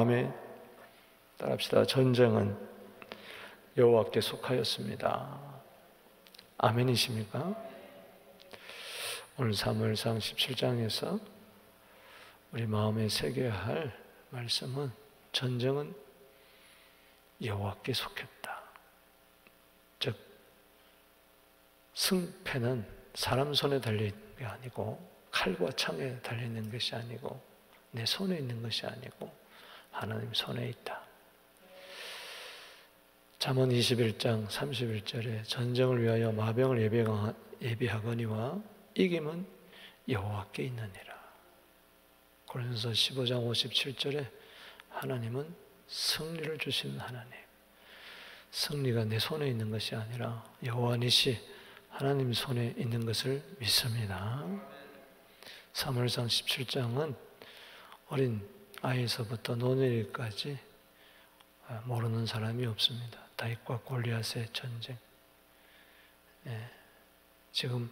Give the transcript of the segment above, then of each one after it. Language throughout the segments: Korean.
마음에 따라합시다. 전쟁은 여호와께 속하였습니다. 아멘이십니까? 오늘 사무엘상 17장에서 우리 마음에 새겨야 할 말씀은 전쟁은 여호와께 속했다. 즉 승패는 사람 손에 달린 게 아니고 칼과 창에 달려있는 것이 아니고 내 손에 있는 것이 아니고 하나님 손에 있다. 잠언 21장 31절에 전쟁을 위하여 마병을 예비하거니와 이김은 여호와께 있느니라. 고린도서 15장 57절에 하나님은 승리를 주신 하나님. 승리가 내 손에 있는 것이 아니라 여호와 니시 하나님 손에 있는 것을 믿습니다. 사무엘상 17장은 어린 아이에서부터 노년일까지 모르는 사람이 없습니다. 다윗과 골리앗의 전쟁. 지금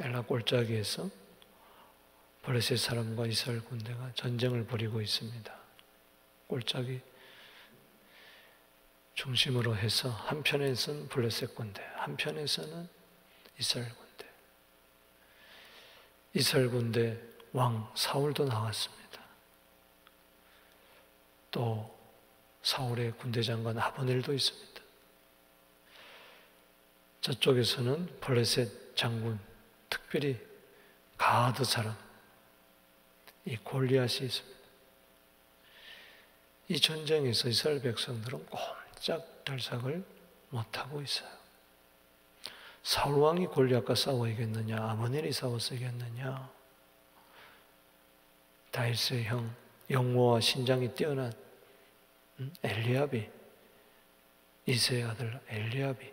엘라 골짜기에서 블레셋 사람과 이스라엘 군대가 전쟁을 벌이고 있습니다. 골짜기 중심으로 해서 한편에서는 블레셋 군대, 한편에서는 이스라엘 군대. 이스라엘 군대 왕 사울도 나왔습니다. 또 사울의 군대 장관 아브넬도 있습니다. 저쪽에서는 블레셋 장군, 특별히 가드 사람, 이 골리앗이 있습니다. 이 전쟁에서 이스라엘 백성들은 꼼짝달싹을 못하고 있어요. 사울 왕이 골리앗과 싸워 이겼느냐? 아브넬이 싸워서 이겼느냐? 다윗의 형, 영모와 신장이 뛰어난 엘리압이, 이새의 아들 엘리압이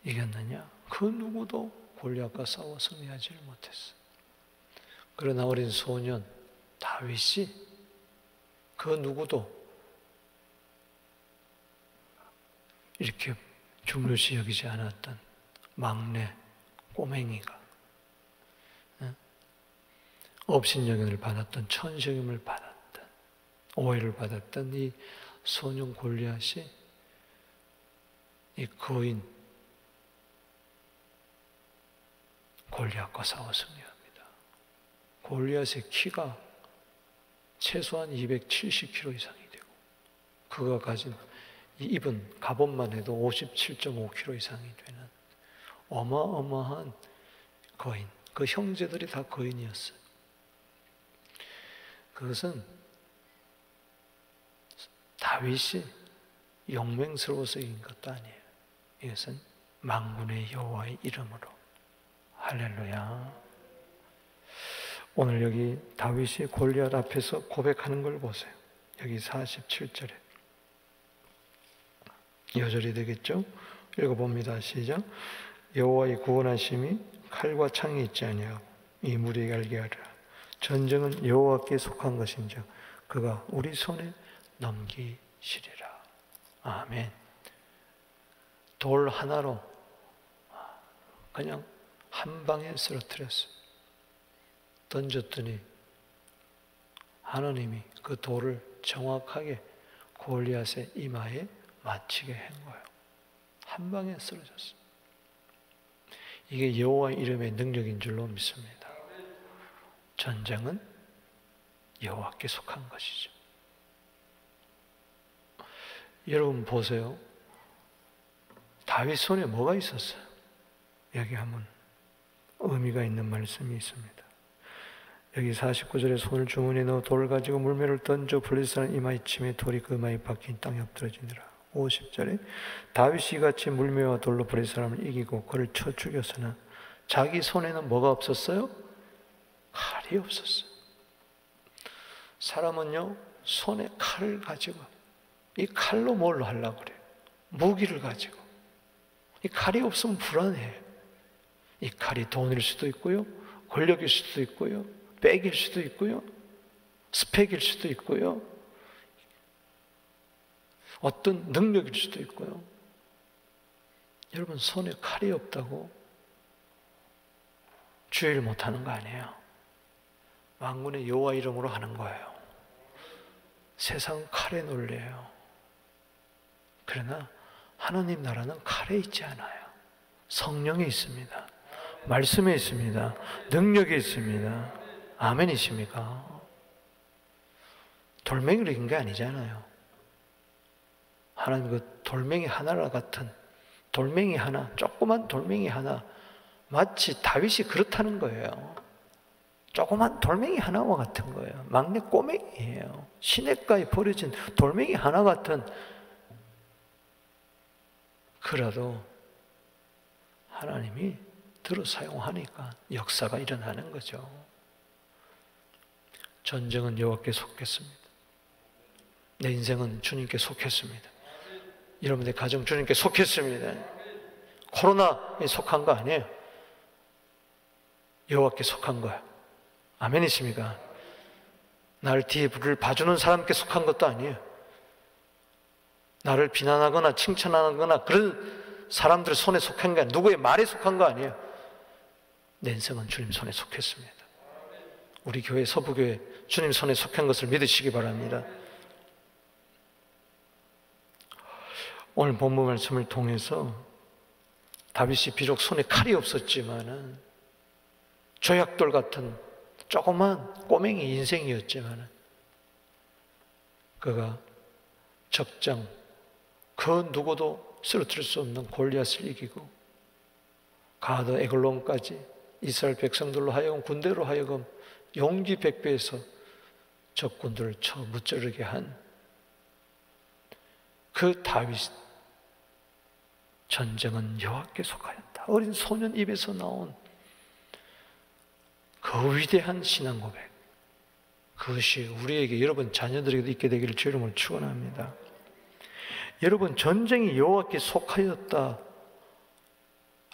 이겼느냐? 그 누구도 골리앗과 싸워 승리하지 못했어. 그러나 어린 소년 다윗이 그 누구도 이렇게 중요시 여기지 않았던 막내 꼬맹이가 업신여김을 받았던, 천신여김을 받았던, 오해를 받았던 이 소년 골리앗이 이 거인 골리앗과 싸워 승리합니다. 골리앗의 키가 최소한 270kg 이상이 되고 그가 가진 이 입은 갑옷만 해도 57.5kg 이상이 되는 어마어마한 거인, 그 형제들이 다 거인이었어요. 그것은 다윗이 용맹스러워서 이긴 것도 아니에요. 이것은 만군의 여호와의 이름으로. 할렐루야. 오늘 여기 다윗이 골리앗 앞에서 고백하는 걸 보세요. 여기 47절에 여절이 되겠죠? 읽어봅니다. 시작. 여호와의 구원하심이 칼과 창이 있지 아니하고 이 무리에게 알게 하리라. 전쟁은 여호와께 속한 것인즉 그가 우리 손에 넘기시리라. 아멘. 돌 하나로 그냥 한 방에 쓰러뜨렸어요. 던졌더니 하나님이 그 돌을 정확하게 골리앗의 이마에 맞히게 한 거예요. 한 방에 쓰러졌어요. 이게 여호와 이름의 능력인 줄로 믿습니다. 전쟁은 여호와께 속한 것이죠. 여러분 보세요. 다윗 손에 뭐가 있었어요? 여기 한번 의미가 있는 말씀이 있습니다. 여기 49절에 손을 주머니에 넣어 돌을 가지고 물매를 던져 블레셋 사람 이마에 치매 돌이 그 이마에 박힌 땅에 엎드러지니라. 50절에 다윗이 같이 물매와 돌로 블레셋 사람을 이기고 그를 쳐 죽였으나 자기 손에는 뭐가 없었어요? 칼이 없었어요. 사람은요 손에 칼을 가지고 이 칼로 뭘 하려고 그래요? 무기를 가지고. 이 칼이 없으면 불안해요. 이 칼이 돈일 수도 있고요, 권력일 수도 있고요, 백일 수도 있고요, 스펙일 수도 있고요, 어떤 능력일 수도 있고요. 여러분 손에 칼이 없다고 주의를 못하는 거 아니에요. 만군의 여호와 이름으로 하는 거예요. 세상은 칼에 놀래요. 그러나 하나님 나라는 칼에 있지 않아요. 성령에 있습니다. 말씀에 있습니다. 능력에 있습니다. 아멘이십니까? 돌멩이로 인 게 아니잖아요. 하나님 그 돌멩이 하나 같은 돌멩이 하나, 조그만 돌멩이 하나, 마치 다윗이 그렇다는 거예요. 조그만 돌멩이 하나와 같은 거예요. 막내 꼬맹이에요. 시냇가에 버려진 돌멩이 하나 같은. 그래도 하나님이 들어 사용하니까 역사가 일어나는 거죠. 전쟁은 여호와께 속했습니다. 내 인생은 주님께 속했습니다. 여러분의 가정 주님께 속했습니다. 코로나에 속한 거 아니에요. 여호와께 속한 거야. 아멘이십니까? 나를 뒤에 불을 봐주는 사람께 속한 것도 아니에요. 나를 비난하거나 칭찬하거나 그런 사람들 손에 속한 게 아니에요. 누구의 말에 속한 거 아니에요. 내 인생은 주님 손에 속했습니다. 우리 교회 서부교회 주님 손에 속한 것을 믿으시기 바랍니다. 오늘 본문 말씀을 통해서 다윗이 비록 손에 칼이 없었지만은 조약돌 같은 조그만 꼬맹이 인생이었지만은 그가 적장 그 누구도 쓰러뜨릴 수 없는 골리앗을 이기고 가드 에글론까지 이스라엘 백성들로 하여금 군대로 하여금 용기 백배해서 적군들을 쳐 무찌르게 한 그 다윗. 전쟁은 여호와께 속하였다. 어린 소년 입에서 나온 그 위대한 신앙 고백, 그것이 우리에게, 여러분 자녀들에게도 있게 되기를 주 이름으로 축원합니다. 여러분, 전쟁이 여호와께 속하였다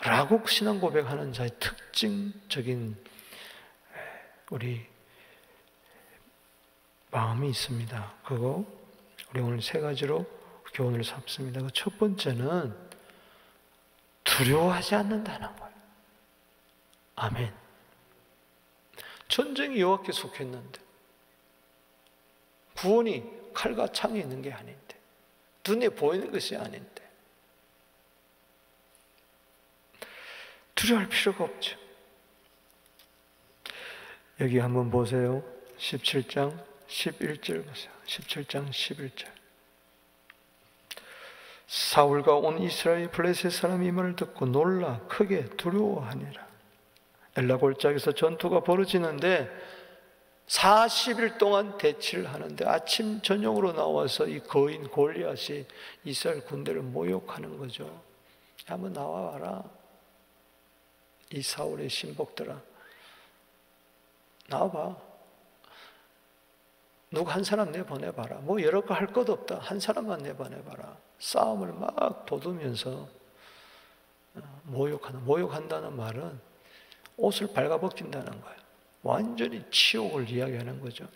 라고 신앙 고백하는 자의 특징적인 우리 마음이 있습니다. 그거 우리 오늘 세 가지로 교훈을 삼습니다. 그 첫 번째는 두려워하지 않는다는 거예요. 아멘. 전쟁이 여호와께 속했는데 구원이 칼과 창에 있는 게 아닌데 눈에 보이는 것이 아닌데 두려워할 필요가 없죠. 여기 한번 보세요. 17장 11절 보세요. 17장 11절. 사울과 온 이스라엘 블레셋 사람이 이 말을 듣고 놀라 크게 두려워하니라. 엘라 골짜기에서 전투가 벌어지는데 40일 동안 대치를 하는데 아침 저녁으로 나와서 이 거인 골리앗이 이스라엘 군대를 모욕하는 거죠. 한번 나와봐라. 이 사울의 신복들아, 나와봐. 누구 한 사람 내보내봐라. 뭐 여러 거 할 것 없다. 한 사람만 내보내봐라. 싸움을 막 돋우면서 모욕한다는 말은 옷을 발가벗긴다는 거예요. 완전히 치욕을 이야기하는 거죠.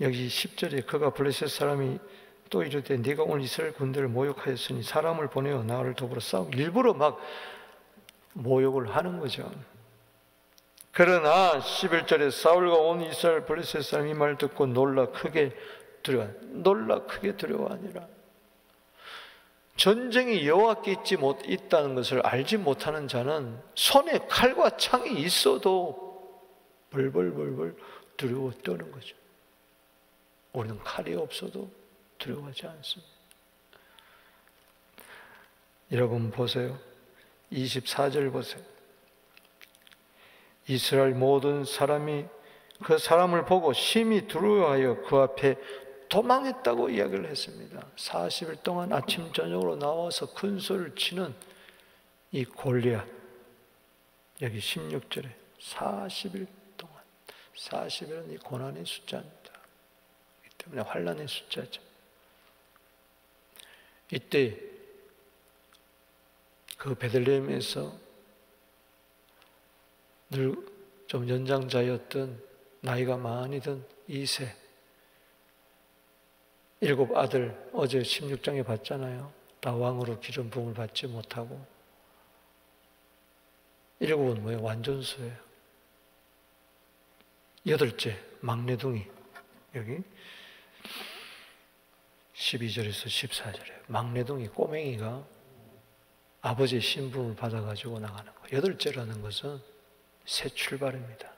여기 10절에 그가 블레셋 사람이 또 이르되 네가 오늘 이스라엘 군대를 모욕하였으니 사람을 보내어 나를 더불어 싸우고, 일부러 막 모욕을 하는 거죠. 그러나 11절에 사울과 온 이스라엘 블레셋 사람이 이 말을 듣고 놀라 크게 두려워하니라. 전쟁이 여호와께 있다는 것을 알지 못하는 자는 손에 칼과 창이 있어도 벌벌 두려워 떠는 거죠. 우리는 칼이 없어도 두려워하지 않습니다. 여러분 보세요. 24절 보세요. 이스라엘 모든 사람이 그 사람을 보고 심히 두려워하여 그 앞에 도망했다고 이야기를 했습니다. 40일 동안 아침 저녁으로 나와서 큰 소리를 치는 이 골리앗. 여기 16절에 40일 동안, 40일은 이 고난의 숫자입니다. 이 때문에 환난의 숫자죠. 이때 그 베들레헴에서 늘 좀 연장자였던, 나이가 많이 든 2세 7 아들, 어제 16장에 봤잖아요. 다 왕으로 기존 부흥을 받지 못하고 7은 뭐예요? 완전수예요. 8째 막내둥이 여기 12절에서 14절에 막내동이 꼬맹이가 아버지의 신분을 받아가지고 나가는 거. 8째라는 것은 새 출발입니다.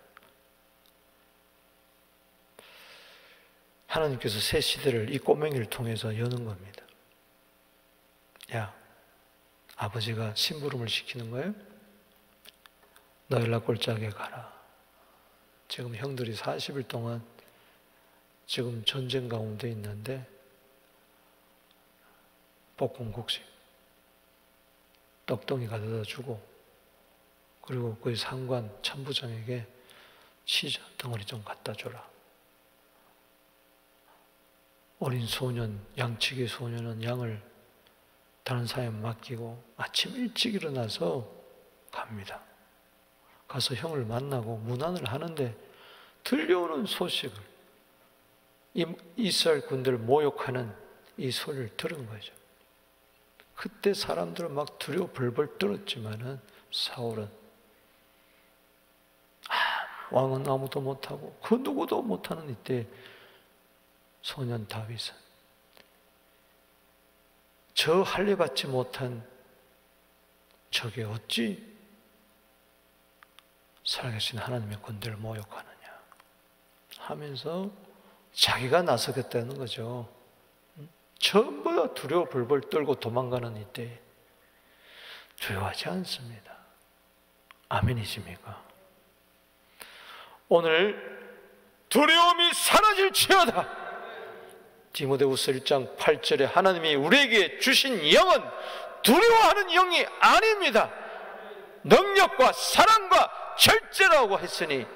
하나님께서 새 시대를 이 꼬맹이를 통해서 여는 겁니다. 야, 아버지가 심부름을 시키는 거예요? 너 연락골짜기에 가라. 지금 형들이 40일 동안 지금 전쟁 가운데 있는데 볶음국식 떡덩이 가져다 주고, 그리고 그 상관 참부장에게 치즈 덩어리 좀 갖다 줘라. 어린 소년, 양치기 소년은 양을 다른 사람에 맡기고 아침 일찍 일어나서 갑니다. 가서 형을 만나고 문안을 하는데 들려오는 소식을, 이스라엘 군대를 모욕하는 이 소리를 들은 거죠. 그때 사람들은 막 두려워 벌벌 떨었지만은 사울은 왕은 아무도 못하고 그 누구도 못하는 이때 소년 다윗은 저 할례받지 못한 적이 어찌 살아계신 하나님의 군대를 모욕하느냐 하면서 자기가 나서겠다는 거죠. 전부 다 두려워 벌벌 떨고 도망가는 이때 두려워하지 않습니다. 아멘이십니까? 오늘 두려움이 사라질지어다. 디모데후서 1장 8절에 하나님이 우리에게 주신 영은 두려워하는 영이 아닙니다. 능력과 사랑과 절제라고 했으니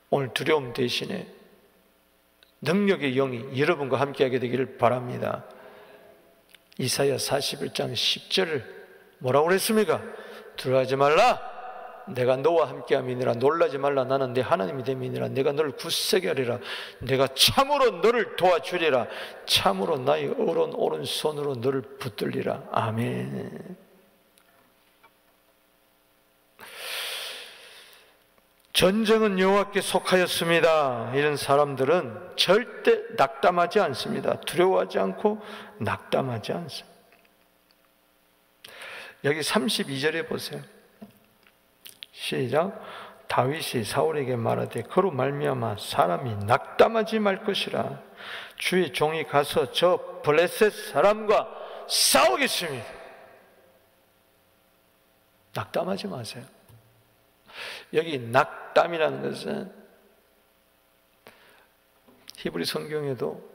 오늘 두려움 대신에 능력의 영이 여러분과 함께하게 되기를 바랍니다. 이사야 41장 10절을 뭐라고 그랬습니까? 두려워하지 말라. 내가 너와 함께함이니라. 놀라지 말라. 나는 내 하나님이 됨이니라. 내가 너를 굳세게 하리라. 내가 참으로 너를 도와주리라. 참으로 나의 오른손으로 너를 붙들리라. 아멘. 전쟁은 여호와께 속하였습니다. 이런 사람들은 절대 낙담하지 않습니다. 두려워하지 않고 낙담하지 않습니다. 여기 32절에 보세요. 시작. 다윗이 사울에게 말하되 그로 말미암아 사람이 낙담하지 말 것이라. 주의 종이 가서 저 블레셋 사람과 싸우겠습니다. 낙담하지 마세요. 여기 낙담이라는 것은 히브리 성경에도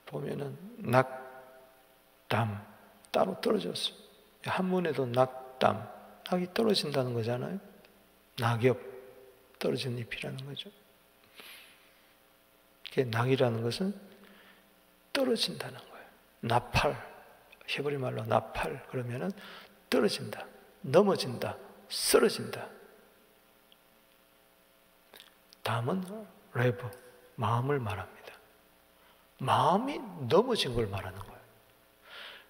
보면은 낙담 따로 떨어졌어요. 한문에도 낙담, 낙이 떨어진다는 거잖아요. 낙엽, 떨어진 잎이라는 거죠. 낙이라는 것은 떨어진다는 거예요. 나팔, 히브리 말로 나팔 그러면은 떨어진다, 넘어진다, 쓰러진다. 다음은 레브, 마음을 말합니다. 마음이 넘어진 걸 말하는 거예요.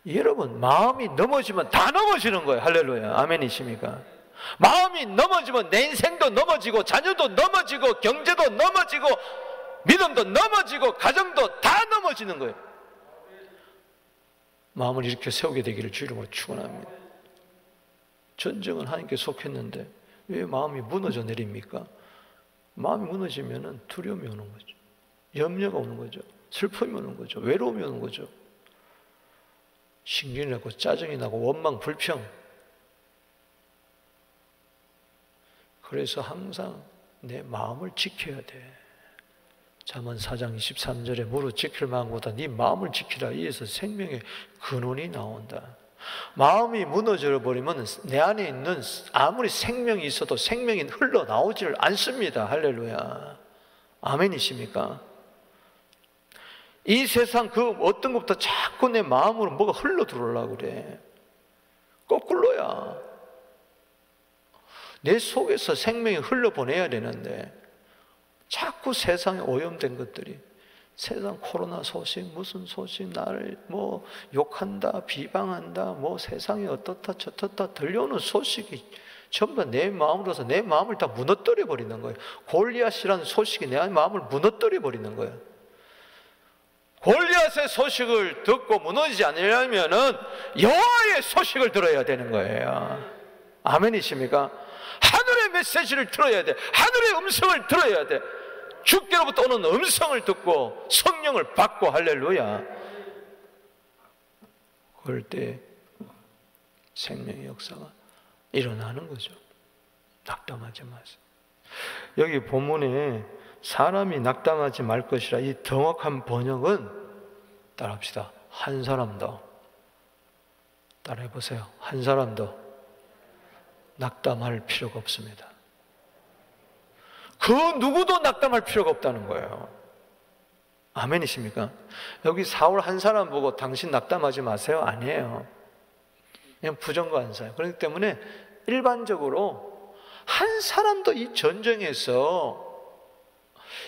여러분, 마음이 넘어지면 다 넘어지는 거예요. 할렐루야. 아멘이십니까? 마음이 넘어지면 내 인생도 넘어지고 자녀도 넘어지고 경제도 넘어지고 믿음도 넘어지고 가정도 다 넘어지는 거예요. 마음을 일으켜 세우게 되기를 주 이름으로 축원합니다. 전쟁은 하나님께 속했는데 왜 마음이 무너져 내립니까? 마음이 무너지면 두려움이 오는 거죠. 염려가 오는 거죠. 슬픔이 오는 거죠. 외로움이 오는 거죠. 신경이 나고 짜증이 나고 원망, 불평. 그래서 항상 내 마음을 지켜야 돼. 잠언 4장 23절에 무릇 지킬 마음보다 네 마음을 지키라. 이에서 생명의 근원이 나온다. 마음이 무너져 버리면 내 안에 있는 아무리 생명이 있어도 생명이 흘러나오질 않습니다. 할렐루야. 아멘이십니까? 이 세상 그 어떤 것보다 자꾸 내 마음으로 뭐가 흘러 들어오려고 그래. 거꾸로야. 내 속에서 생명이 흘러보내야 되는데 자꾸 세상에 오염된 것들이, 세상 코로나 소식, 무슨 소식, 나를 뭐 욕한다, 비방한다, 뭐 세상이 어떻다 저떻다 들려오는 소식이 전부 다 내 마음으로서 내 마음을 다 무너뜨려 버리는 거예요. 골리앗이라는 소식이 내 마음을 무너뜨려 버리는 거예요. 골리앗의 소식을 듣고 무너지지 않으려면은 여호와의 소식을 들어야 되는 거예요. 아멘이십니까? 하늘의 메시지를 들어야 돼. 하늘의 음성을 들어야 돼. 주께로부터 오는 음성을 듣고 성령을 받고, 할렐루야. 그럴 때 생명의 역사가 일어나는 거죠. 낙담하지 마세요. 여기 본문에 사람이 낙담하지 말 것이라, 이 정확한 번역은 따라합시다. 한 사람도, 따라해보세요. 한 사람도 낙담할 필요가 없습니다. 그 누구도 낙담할 필요가 없다는 거예요. 아멘이십니까? 여기 사울 한 사람 보고 당신 낙담하지 마세요, 아니에요. 그냥 부정관사예요. 그렇기 때문에 일반적으로 한 사람도 이 전쟁에서,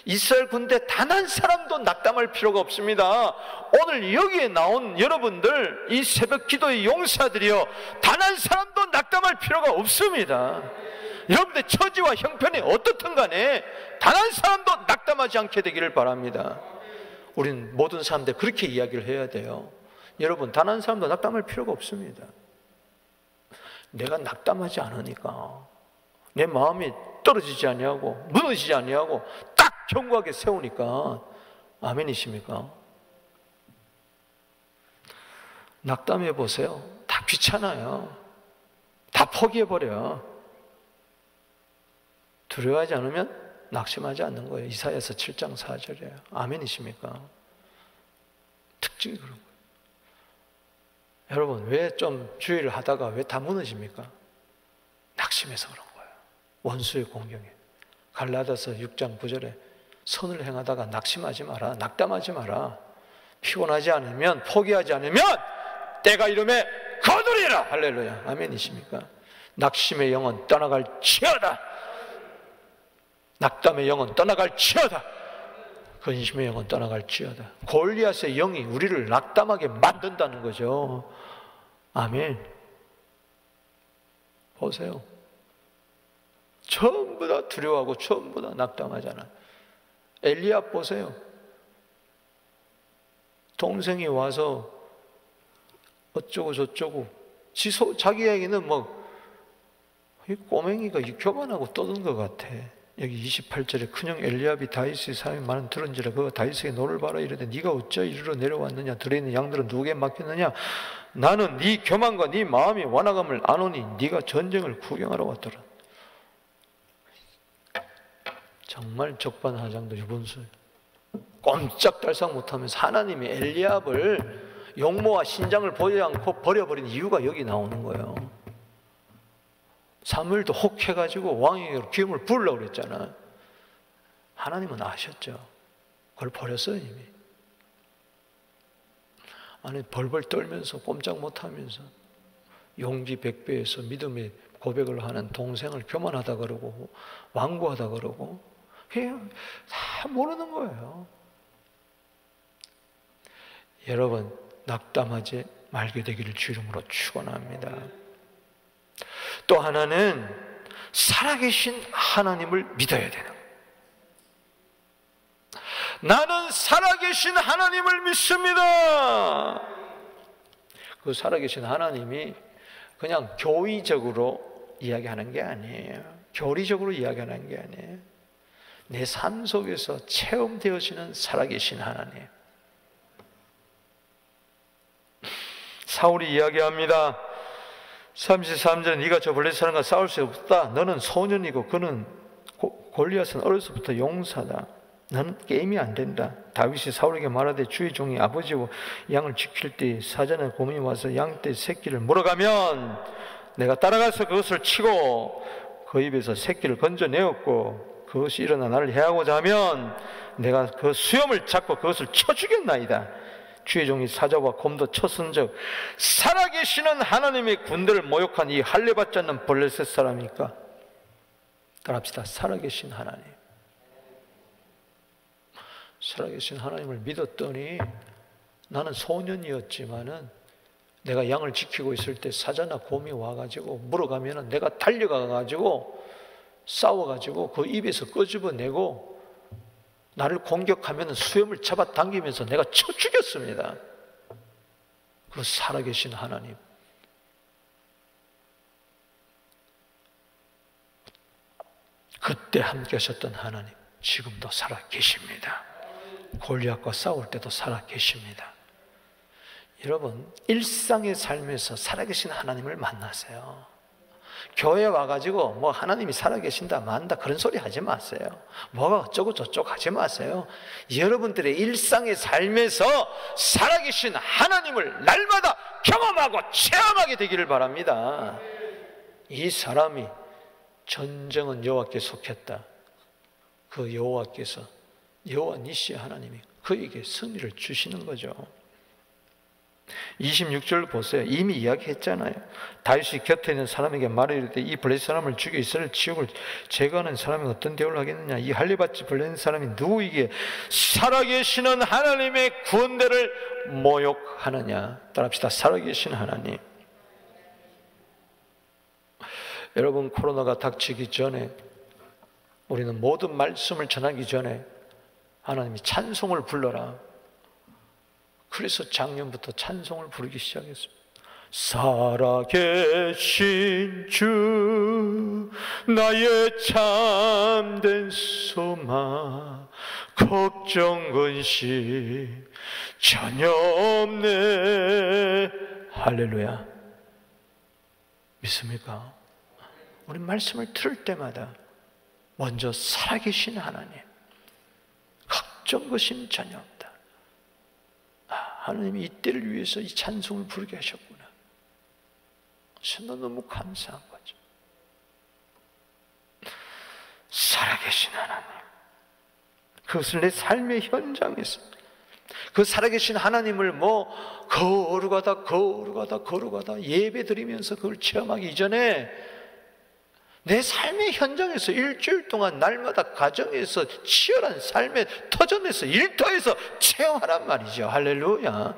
이스라엘 군대 단 한 사람도 낙담할 필요가 없습니다. 오늘 여기에 나온 여러분들, 이 새벽 기도의 용사들이요, 단 한 사람도 낙담할 필요가 없습니다. 여러분들 처지와 형편이 어떻든 간에 단 한 사람도 낙담하지 않게 되기를 바랍니다. 우리는 모든 사람들 그렇게 이야기를 해야 돼요. 여러분, 단 한 사람도 낙담할 필요가 없습니다. 내가 낙담하지 않으니까, 내 마음이 떨어지지 아니하고 무너지지 아니하고 딱 견고하게 세우니까, 아멘이십니까? 낙담해 보세요. 다 귀찮아요. 다 포기해버려. 두려워하지 않으면 낙심하지 않는 거예요. 이사야서 7장 4절이에요. 아멘이십니까? 특징이 그런 거예요. 여러분, 왜 좀 주의를 하다가 왜 다 무너집니까? 낙심해서 그런 거예요. 원수의 공격에. 갈라디아서 6장 9절에 선을 행하다가 낙심하지 마라, 낙담하지 마라. 피곤하지 않으면, 포기하지 않으면 때가 이름에 거두리라. 할렐루야. 아멘이십니까? 낙심의 영은 떠나갈지어다. 낙담의 영은 떠나갈지어다. 근심의 영은 떠나갈지어다. 골리앗의 영이 우리를 낙담하게 만든다는 거죠. 아멘. 보세요. 전부 다 두려워하고 전부 다 낙담하잖아요. 엘리압 보세요. 동생이 와서 어쩌고 저쩌고, 자기 얘기는 이 꼬맹이가 교만하고 떠든 것 같아. 여기 28절에 큰형 엘리압이 다윗의 사람이 많은 들은지라 그가 다윗에게 너를 봐라 이르되 네가 어찌 이리로 내려왔느냐, 들에 있는 양들은 누구에게 맡겼느냐, 나는 네 교만과 네 마음이 완악함을 아노니 네가 전쟁을 구경하러 왔더라. 정말 적반하장도 유분수, 꼼짝달싹 못하면서 하나님이 엘리압을 용모와 신장을 보지 않고 버려버린 이유가 여기 나오는 거예요. 사무엘도 혹해가지고 왕에게 기름을 부으려고 그랬잖아. 하나님은 아셨죠. 그걸 버렸어요 이미. 아니, 벌벌 떨면서 꼼짝 못하면서 용기 백배에서 믿음의 고백을 하는 동생을 교만하다 그러고 완고하다 그러고, 그냥 다 모르는 거예요. 여러분, 낙담하지 말게 되기를 주 이름으로 축원합니다. 또 하나는 살아계신 하나님을 믿어야 되는 거예요. 나는 살아계신 하나님을 믿습니다. 그 살아계신 하나님이 그냥 교의적으로 이야기하는 게 아니에요. 교리적으로 이야기하는 게 아니에요. 내 삶 속에서 체험되어지는 살아계신 하나님. 사울이 이야기합니다. 33절에 네가 저 블레셋 사람과 싸울 수 없다. 너는 소년이고 그는 골리앗은 어려서부터 용사다. 너는 게임이 안 된다. 다윗이 사울에게 말하되 주의 종이 아버지와 양을 지킬 때 사자나 곰이 와서 양떼 새끼를 물어가면 내가 따라가서 그것을 치고 그 입에서 새끼를 건져내었고 그것이 일어나 나를 해하고자 하면 내가 그 수염을 잡고 그것을 쳐 죽였나이다. 주의 종이 사자와 곰도 쳤은즉 살아계시는 하나님의 군대를 모욕한 이 할례받지 않는 블레셋 사람이니까. 따라합시다. 살아계신 하나님. 살아계신 하나님을 믿었더니 나는 소년이었지만은 내가 양을 지키고 있을 때 사자나 곰이 와가지고 물어가면은 내가 달려가가지고 싸워가지고 그 입에서 끄집어내고 나를 공격하면 수염을 잡아당기면서 내가 쳐 죽였습니다. 그 살아계신 하나님, 그때 함께 하셨던 하나님 지금도 살아계십니다. 골리앗과 싸울 때도 살아계십니다. 여러분, 일상의 삶에서 살아계신 하나님을 만나세요. 교회 와가지고 뭐 하나님이 살아계신다 만다 그런 소리 하지 마세요. 뭐가 어쩌고 저쩌고 하지 마세요. 여러분들의 일상의 삶에서 살아계신 하나님을 날마다 경험하고 체험하게 되기를 바랍니다. 이 사람이 전쟁은 여호와께 속했다. 그 여호와께서, 여호와 니시 하나님이 그에게 승리를 주시는 거죠. 26절 보세요. 이미 이야기했잖아요. 다윗이 곁에 있는 사람에게 말하되 이 블레셋 사람을 죽여 이스라엘 지옥을 제거하는 사람이 어떤 대우를 하겠느냐. 이 할례받지 블레셋 사람이 누구에게 살아계시는 하나님의 구원대를 모욕하느냐. 따라합시다. 살아계신 하나님. 여러분, 코로나가 닥치기 전에 우리는 모든 말씀을 전하기 전에 하나님이 찬송을 불러라. 그래서 작년부터 찬송을 부르기 시작했습니다. 살아계신 주 나의 참된 소망 걱정 근심 전혀 없네. 할렐루야. 믿습니까? 우리 말씀을 들을 때마다 먼저 살아계신 하나님, 걱정 근심 전혀 없다. 하나님이 이때를 위해서 이 찬송을 부르게 하셨구나. 저는 너무 감사한 거죠. 살아계신 하나님, 그것을 내 삶의 현장에서 그 살아계신 하나님을 뭐 거룩하다 예배 드리면서 그걸 체험하기 이전에 내 삶의 현장에서 일주일 동안 날마다 가정에서 치열한 삶의 터전에서 일터에서 체험하란 말이죠. 할렐루야.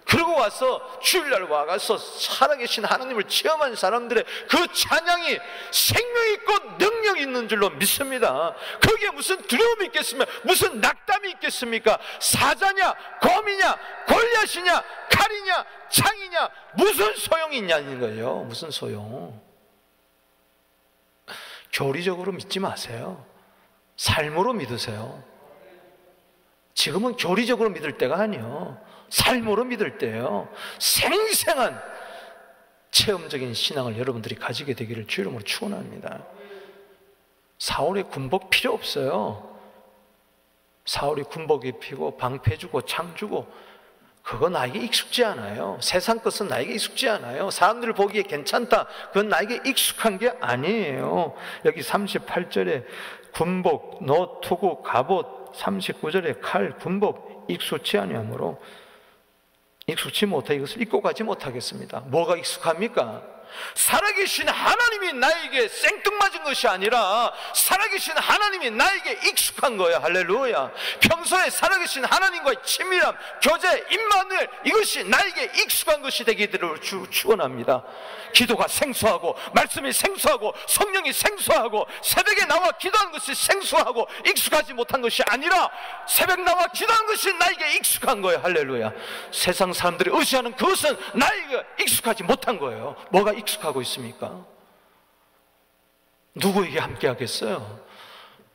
그러고 와서 주일날 와가서 살아계신 하나님을 체험한 사람들의 그 찬양이 생명 있고 능력 있는 줄로 믿습니다. 거기에 무슨 두려움이 있겠습니까? 무슨 낙담이 있겠습니까? 사자냐 곰이냐 골리앗이냐 칼이냐 창이냐 무슨 소용이 있냐는 거예요. 무슨 소용. 교리적으로 믿지 마세요. 삶으로 믿으세요. 지금은 교리적으로 믿을 때가 아니에요. 삶으로 믿을 때예요. 생생한 체험적인 신앙을 여러분들이 가지게 되기를 주 이름으로 축원합니다. 사울의 군복 필요 없어요. 사울이 군복 입히고 방패 주고 창 주고 그거 나에게 익숙지 않아요. 세상 것은 나에게 익숙지 않아요. 사람들 보기에 괜찮다. 그건 나에게 익숙한 게 아니에요. 여기 38절에 군복, 노투구, 갑옷, 39절에 칼, 군복 익숙치 아니하므로 익숙치 못해 이것을 입고 가지 못하겠습니다. 뭐가 익숙합니까? 살아계신 하나님이 나에게 생뚱맞은 것이 아니라 살아계신 하나님이 나에게 익숙한 거예요. 할렐루야. 평소에 살아계신 하나님과의 친밀함, 교제, 임마누엘 이것이 나에게 익숙한 것이 되기를 축원합니다. 기도가 생소하고 말씀이 생소하고 성령이 생소하고 새벽에 나와 기도하는 것이 생소하고 익숙하지 못한 것이 아니라 새벽 나와 기도하는 것이 나에게 익숙한 거예요. 할렐루야. 세상 사람들이 의지하는 그것은 나에게 익숙하지 못한 거예요. 뭐가 익숙하고 있습니까? 누구에게 함께 하겠어요?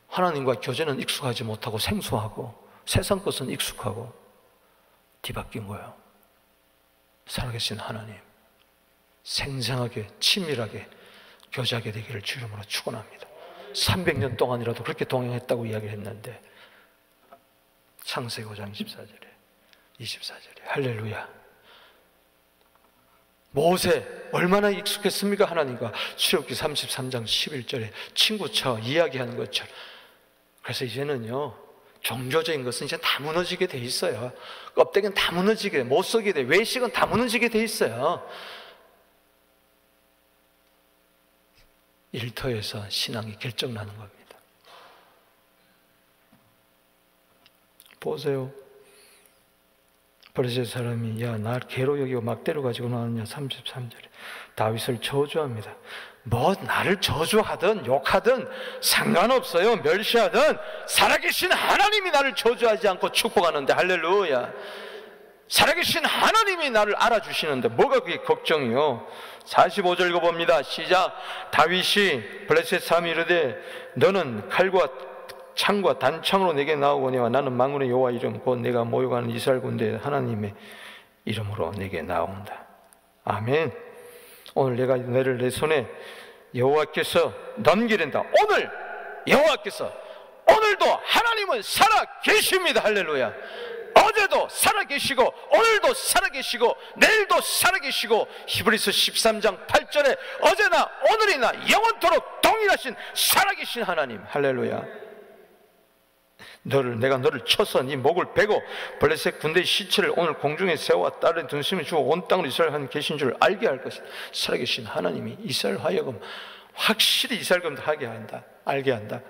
하나님과 교제는 익숙하지 못하고 생소하고 세상 것은 익숙하고 뒤바뀐 거예요. 살아계신 하나님 생생하게 친밀하게 교제하게 되기를 주 이름으로 축원합니다. 300년 동안이라도 그렇게 동행했다고 이야기를 했는데 창세기 5장 14절에 24절에 할렐루야. 모세 얼마나 익숙했습니까? 하나님과 출애굽기 33장 11절에 친구처럼 이야기하는 것처럼. 그래서 이제는요 종교적인 것은 이제 다 무너지게 돼 있어요. 껍데기는 다 무너지게 못 쓰게 돼. 외식은 다 무너지게 돼 있어요. 일터에서 신앙이 결정나는 겁니다. 블레셋 사람이 야, 날 개로 여기고 막 데려가지고 나왔냐. 33절에 다윗을 저주합니다. 뭐 나를 저주하든 욕하든 상관없어요. 멸시하든 살아계신 하나님이 나를 저주하지 않고 축복하는데, 할렐루야. 살아계신 하나님이 나를 알아주시는데 뭐가 그게 걱정이요. 45절 읽어봅니다. 시작. 다윗이 블레셋 사람이 이르되 너는 칼과 창과 단창으로 내게 나오거니와 나는 만군의 여호와 이름 곧 내가 모욕하는 이스라엘 군대 하나님의 이름으로 내게 나온다. 아멘. 오늘 내가 너를 내 손에 여호와께서 넘기린다. 오늘 여호와께서, 오늘도 하나님은 살아 계십니다. 할렐루야. 어제도 살아계시고 오늘도 살아계시고 내일도 살아계시고, 히브리서 13장 8절에 어제나 오늘이나 영원토록 동일하신 살아계신 하나님. 할렐루야. 내가 너를 쳐서 네 목을 베고 블레셋 군대의 시체를 오늘 공중에 세워 딸의 등심을 주고 온 땅으로 이스라엘 한 계신 줄 알게 할 것이다. 살아계신 하나님이 이스라엘 하여금 확실히 이스라엘금도 하게 한다, 알게 한다.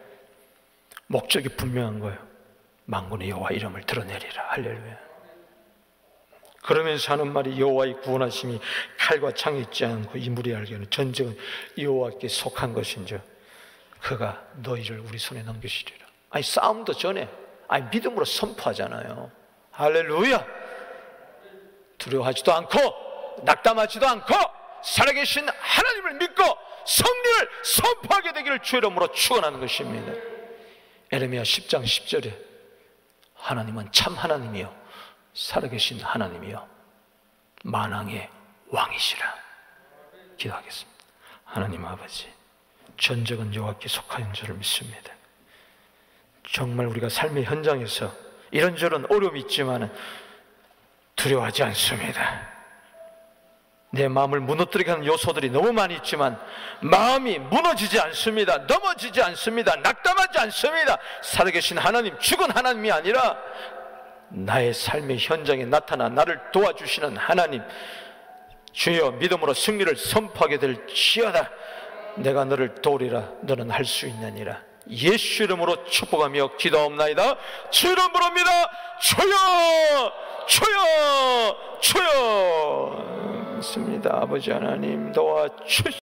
목적이 분명한 거예요. 만군의 여호와 이름을 드러내리라. 할렐루야. 그러면서 하는 말이 여호와의 구원하심이 칼과 창이 있지 않고 이 무리에 알게는 전쟁은 여호와께 속한 것인지 그가 너희를 우리 손에 넘기시리라. 아니 싸움도 전에 믿음으로 선포하잖아요. 할렐루야. 두려워하지도 않고 낙담하지도 않고 살아계신 하나님을 믿고 성리를 선포하게 되기를 주의 이름으로 축원하는 것입니다. 에레미야 10장 10절에 하나님은 참 하나님이요 살아계신 하나님이요 만왕의 왕이시라. 기도하겠습니다. 하나님 아버지, 전적은 여호와께 속한 줄을 믿습니다. 정말 우리가 삶의 현장에서 이런저런 어려움이 있지만 두려워하지 않습니다. 내 마음을 무너뜨리게 하는 요소들이 너무 많이 있지만 마음이 무너지지 않습니다. 넘어지지 않습니다. 낙담하지 않습니다. 살아계신 하나님, 죽은 하나님이 아니라 나의 삶의 현장에 나타나 나를 도와주시는 하나님, 주여 믿음으로 승리를 선포하게 될지어다. 내가 너를 도우리라. 너는 할 수 있느니라. 예수 이름으로 축복하며 기도하옵나이다. 주 이름 부릅니다. 주여, 주여, 주여. 습니다. 아버지 하나님 도와주시옵소서.